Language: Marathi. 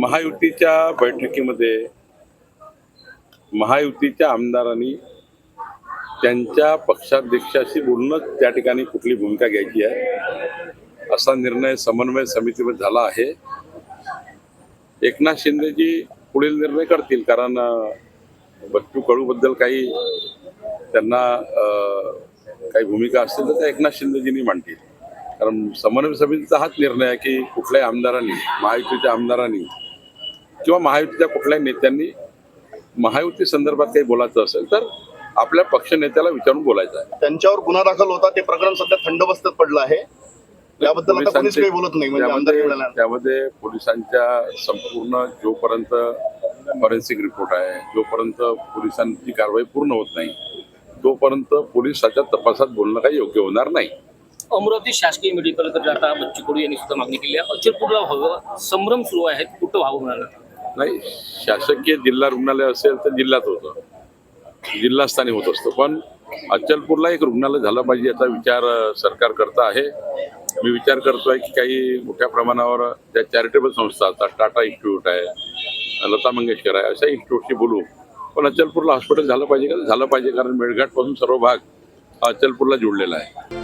महायुतीच्या बैठकीमध्ये महायुतीच्या आमदारांनी त्यांच्या पक्षाध्यक्षाशी बोलणं त्या ठिकाणी कुठली भूमिका घ्यायची आहे असा निर्णय समन्वय समितीमध्ये झाला आहे. एकनाथ शिंदेजी पुढील निर्णय करतील, कारण बच्चू कडूबद्दल काही त्यांना काही भूमिका असतील तर त्या एकनाथ शिंदेजींनी मांडतील. कारण समन्वय समितीचा हाच निर्णय आहे की कुठल्याही आमदारांनी, महायुतीच्या आमदारांनी किंवा महायुतीच्या कुठल्याही नेत्यांनी महायुती संदर्भात काही बोलायचं असेल तर आपल्या पक्ष नेत्याला विचारून बोलायचं आहे. त्यांच्यावर गुन्हा दाखल होता, ते प्रकरण सध्या थंडबस्त्यात पडलं आहे. त्याबद्दल आता कोणीच काही बोलत नाही. म्हणजे त्यामध्ये पोलिसांच्या संपूर्ण जोपर्यंत फॉरेन्सिक रिपोर्ट आहे, जोपर्यंत पोलिसांची कारवाई पूर्ण होत नाही तोपर्यंत पोलिसाच्या तपासात बोलणं काही योग्य होणार नाही. अमरावती शासकीय मेडिकलकडे आता बच्चू कडू यांनी सुद्धा मागणी केली आहे. अचलपूरला व्हावं, संभ्रम सुरू आहे, कुठं व्हावं म्हणाला. नाही, शासकीय जिल्हा रुग्णालय असेल तर जिल्ह्यात होतं, जिल्हास्थानी होत असतं, पण अचलपूरला एक रुग्णालय झालं पाहिजे याचा विचार सरकार करत आहे. मी विचार करतोय की काही मोठ्या प्रमाणावर ज्या चॅरिटेबल संस्था असतात, टाटा इन्स्टिट्यूट आहे, लता मंगेशकर आहे, अशा इन्स्टिट्यूटशी बोलू. पण अचलपूरला हॉस्पिटल झालं पाहिजे का? झालं पाहिजे, कारण मेळघाटपासून सर्व भाग हा अचलपूरला जोडलेला आहे.